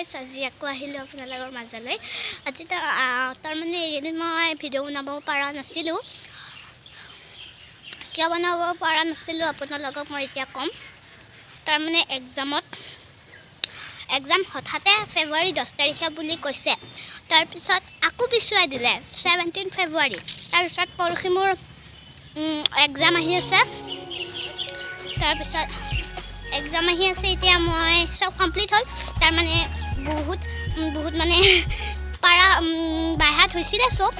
গাইছ আজি আকৌ আহিলোঁ আপোনালোকৰ মাজলৈ আজি তাৰমানে এইদিন মই ভিডিঅ' বনাব পৰা নাছিলোঁ কিয় বনাব পৰা নাছিলোঁ আপোনালোকক মই এতিয়া ক'ম তাৰমানে এক্সাম হঠাতে ফেব্ৰুৱাৰী 10 তাৰিখে বুলি কৈছে তাৰপিছত আকৌ পিছুৱাই দিলে 17 ফেব্ৰুৱাৰী তাৰপিছত পৰহি মোৰ এক্সাম আহি আছে তাৰপিছত এক্সাম আহি আছে এতিয়া মই সব কমপ্লিট হ'ল তাৰমানে বহুত মানে পাৰা বাহাত হৈছিলে সব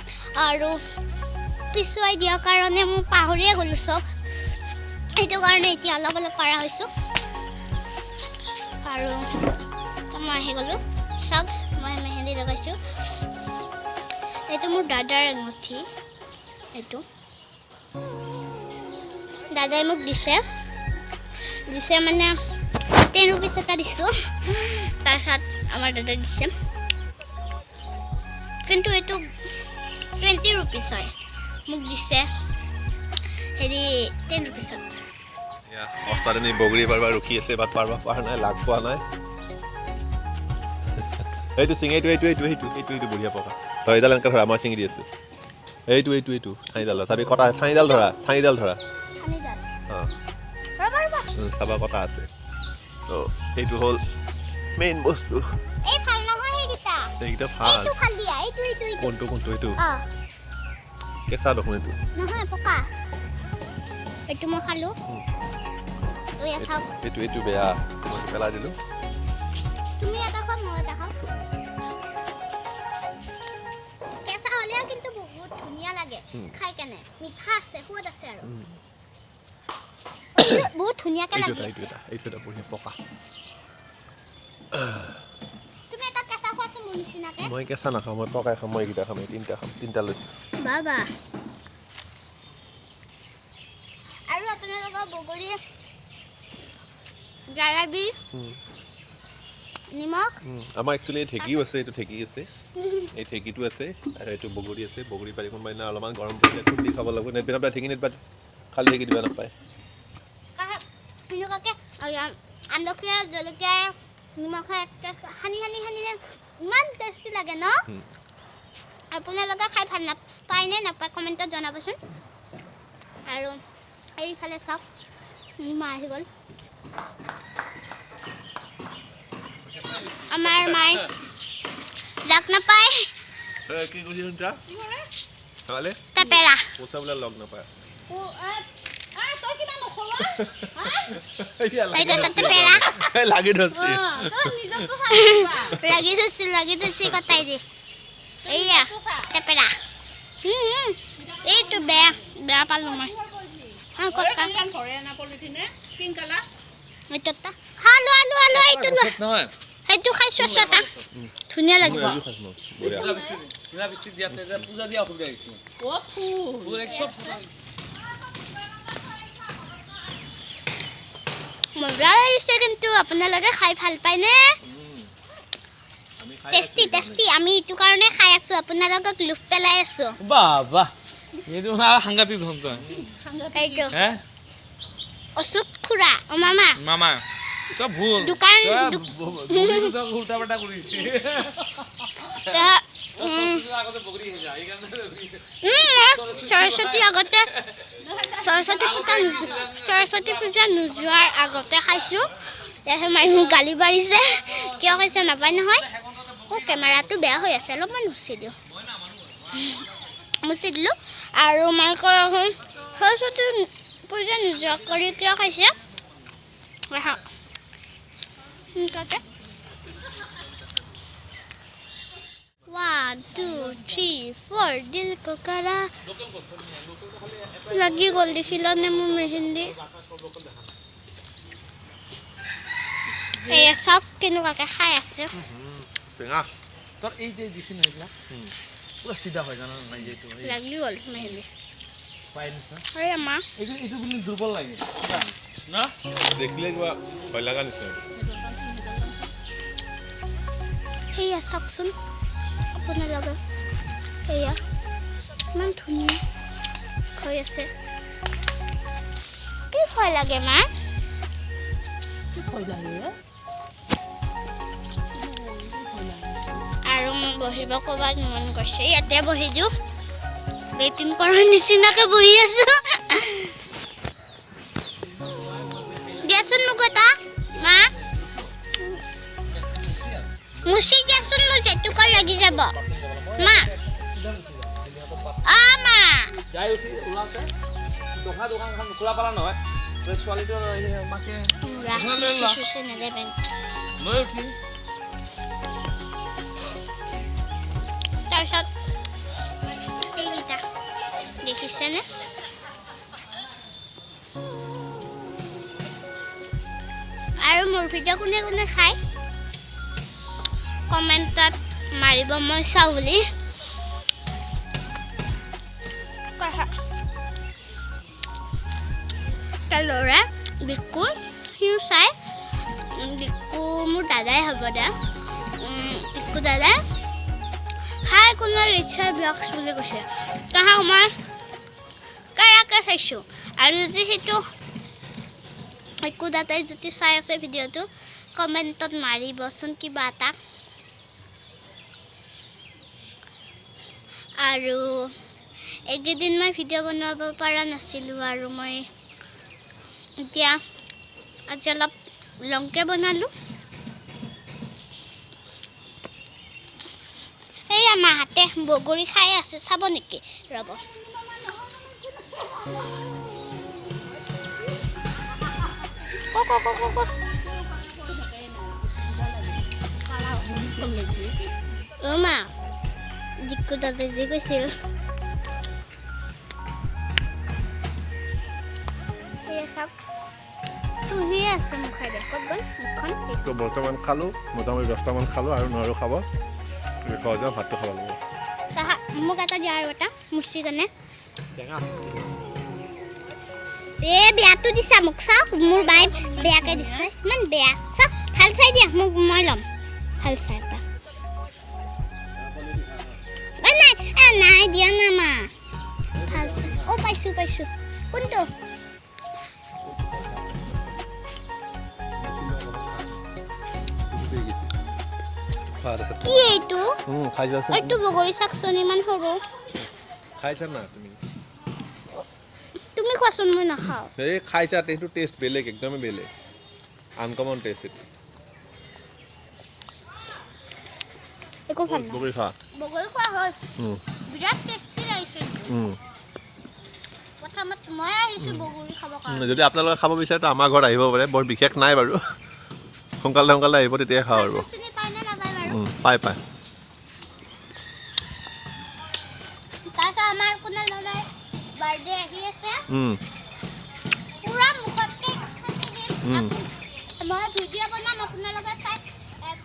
আৰু পিছুৱাই দিয়াৰ কাৰণে মই পাহৰিয়ে গ'লোঁ সব সেইটো কাৰণে এতিয়া অলপ পাৰা হৈছোঁ আৰু মই আহি গ'লোঁ চাওক মই মেহেন্দি লগাইছোঁ এইটো মোৰ দাদাৰ আঙুঠি এইটো দাদাই মোক দিছে মানে 10 rupees এটা দিছোঁ তাৰপিছত আমাৰ দাদাই দিছে কিন্তু এইটো 20 rupees হয় মোক দিছে হেৰি 10 rupees অস্তাদনী বগৰী পাৰবা ৰখি আছে বাট পাৰবা পাৰ নাই লাগ পোৱা নাই এইটো চিঙি এইটো বঢ়িয়া পকা তই এইডাল এনেকৈ ধৰা মই চিঙি দি আছোঁ এইটো ঠাইডাল চাবি কটা ঠাইডাল ধৰা অঁ চাবা কটা আছে তো এইটো হ'ল মেইন বস্তু এইকেইটা ভাল কোনটো এইটো কেঁচা দেখোন এইটো নহয় পকা এইটো মই খালোঁ এইটো বেয়া মই পেলাই দিলোঁ তুমি এটা খাও মই এটা খাও কেঁচা হ'লেও কিন্তু বহুত ধুনীয়া লাগে খাই কেনে মিঠা আছে সোৱাদ আছে আৰু বহুত ধুনীয়াকৈ লাগি আছে এইটো বঢ়িয়া পকা তুমি এটা কেঁচা খোৱাচোন মোৰ নিচিনাকৈ মই কেঁচা নাখাওঁ মই পকাই খাম মই এইকেইটা খাম তিনিটা লৈছোঁ বাবা আৰু আপোনালোকৰ বগৰী জাৰা দি নিমখ আমাৰ একচুৱেলি ঢেঁকীও আছে এইটো ঢেঁকী আছে এই ঢেঁকীটো আছে আৰু এইটো বগৰী আছে বগৰী পাৰি কোনোবা দিনা অলপমান গৰম পৰিলে খুন্দি খাব লাগিব নেট ঢেঁকী নেট খালি ঢেঁকী দিব নাপায় আমলখীয়া জলকীয়া নিমখ সানি ইমান টেষ্টি লাগে ন আপোনালোকে খাই ভাল নাপায় নে নাপায় কমেণ্টত জনাবচোন আৰু এইফালে চাওক মা আহি গ'ল আমাৰ মায়ে লগ নাপায় কি কৈছে শুনছা তাহলে তেপেৰা পইচা বোলে লগ নাপায় লাগি ধৰছি কটাই দি এইয়া তেপেৰা এইটো বেয়া পালোঁ মই সেইটো খাইছোঁ এটা ধুনীয়া লাগিব মজা লাগিছে কিন্তু আপোনালোকে খাই ভাল পায়নে টেষ্টি আমি এইটো কাৰণে খাই আছোঁ আপোনালোকক লুফ পেলাই আছোঁ বাবা এইটো সাংঘাতিক ধন্ত এইটো অশোক খুৰা মামা তো ভুল দোকান উল্টা পাল্টা কৰিছে সৰস্বতী পূজা নোযোৱাৰ আগতে খাইছোঁ মানুহ গালি পাৰিছে কিয় কৈছে নাপায় নহয় কেমেৰাটো বেয়া হৈ আছে অলপমান মুচি দিলোঁ আৰু মায়ে কয় সৰস্বতী পূজা নোযোৱা কৰি কিয় খাইছে 1 2 3 4 दिल को करा लगी गल दिছিল নে মোৰ মেহেন্দি এই সব কেনেকুৱাকৈ খাই আছে টেঙা তোৰ এই যে দিছিল না পুৰা সিধা হৈ জানা নাই যেটো লাগি গল মেহেন্দি পাইছ এই মা এইটো কিন্তু দুৰ্বল লাগে না দেখিলে কিবা ভয় লগা নিচিনা হেয়া চাওকচোন আপোনালোকে হেয়া ইমান ধুনীয়া হৈ আছে কি ভয় লাগে মা কি ভয় লাগে বহিব ক'ৰবাত মন গৈছে ইয়াতে বহি দিওঁ বেটিং কৰাৰ নিচিনাকৈ বহি আছোঁ দিয়াচোন মোক এটা মা মুচি দিয়াচোন মোৰ জেতুকা লাগি যাব মা মা যাই উঠি ওলাওঁতে দোকানখন খোলা পালা নহয় ছোৱালীটোৰ মাকে লৈ উঠি তাৰপিছত এইকেইটা দেখিছেনে আৰু মোৰ ভিডিঅ' কোনে কোনে খায় কমেণ্টত মাৰিব মই চাওঁ বুলি তাৰ ল'ৰা বিকু সিও চাই বিকু মোৰ দাদাই হ'ব দা বিকু দাদাই খাই কোনো ৰিচাৰ ব্লগছ বুলি কৈছে তাহাক মই কাৰাকে চাইছোঁ আৰু যদি সেইটো বিকু দাদাই যদি চাই আছে ভিডিঅ'টো কমেণ্টত মাৰিবচোন কিবা এটা আৰু এইকেইদিন মই ভিডিঅ' বনাব পৰা নাছিলোঁ আৰু মই এতিয়া আজি অলপ লংকে বনালোঁ সেয়া মাহঁতে বগৰী খাই আছে চাব নেকি ৰ'ব মা দিকু দাদাই যে কৈছিল আছে মুখাৰে ক'ত গ'ল মুখখন বৰ্তমান খালোঁ মোটামুটি 10টামান খালোঁ আৰু নোৱাৰো খাব ভাতটো খাব লাগিব মোক এটা দিয়া আৰু এটা মুচি কেনে বেয়াটো দিছা মোক চাওক মোৰ বাই বেয়াকে দিছে ইমান বেয়া চাওক ভাল চাই দিয়া মোক মই ল'ম ভাল চাই এটা নাই দিয়া না মা ভাল চাই পাইছোঁ কোনটো কি এইটো খাইছাচোন এইটো বগৰী চাকচোন ইমান সৰু খাইছা না তুমি খোৱাচোন মই নাখাওঁ এই খাইছা এইটো টেষ্ট বেলেগ একদমেই বেলেগ আনকমন টেষ্ট এইটো একো ভাল বগৰী খোৱা হয় বিৰাট টেষ্টি লাগিছে প্ৰথমত মই আহিছোঁ বগৰী খাব কাৰণে যদি আপোনালোকে খাব বিচাৰে তো আমাৰ ঘৰত আহিব পাৰে বৰ বিশেষ নাই বাৰু সোনকালে আহিব তেতিয়াই খাওঁ আৰু পাই তাৰপিছত আমাৰ কোনো ধৰণৰ বাৰ্থডে আহি আছে পুৰা মুখতে মই ভিডিঅ' বনাম আপোনালোকে চাই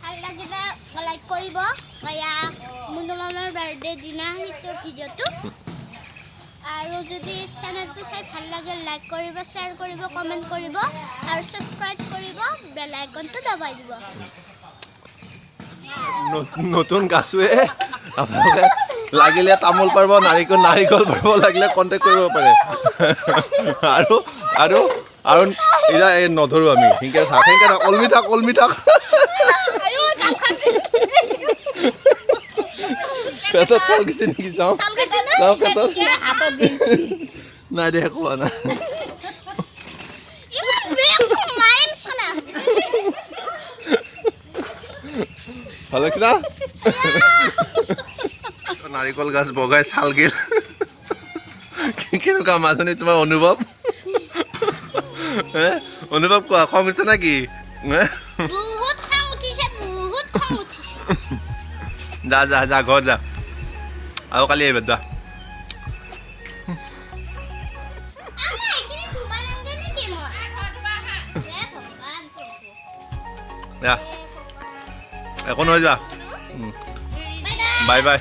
ভাল লাগিলে লাইক কৰিব মুনুমামাৰ বাৰ্থডে দিনা সেইটো ভিডিঅ'টো আৰু যদি চেনেলটো চাই ভাল লাগে লাইক কৰিব শ্বেয়াৰ কৰিব কমেণ্ট কৰিব আৰু ছাবস্ক্ৰাইব কৰিব বেল আইকনটো দবাই দিব নতুন গাছুৱে আপোনালোকে লাগিলে তামোল পাৰিব নাৰিকল পাৰিব লাগিলে কণ্টেক্ট কৰিব পাৰে আৰু এতিয়া এই নধৰোঁ আমি সেনেকৈ কলমি থাক পেটত চাল গৈছে নেকি চাওঁ পেটত নাই দে কোৱা নাই ভাল লাগিছে না নাৰিকল গাছ বগাই চাল গেল কেনেকুৱা মাজনী তোমাৰ অনুভৱ কোৱা খং উঠিছে না কি যা ঘৰত যা আৰু কালি আহিবা যা একো নহয় যোৱা বাই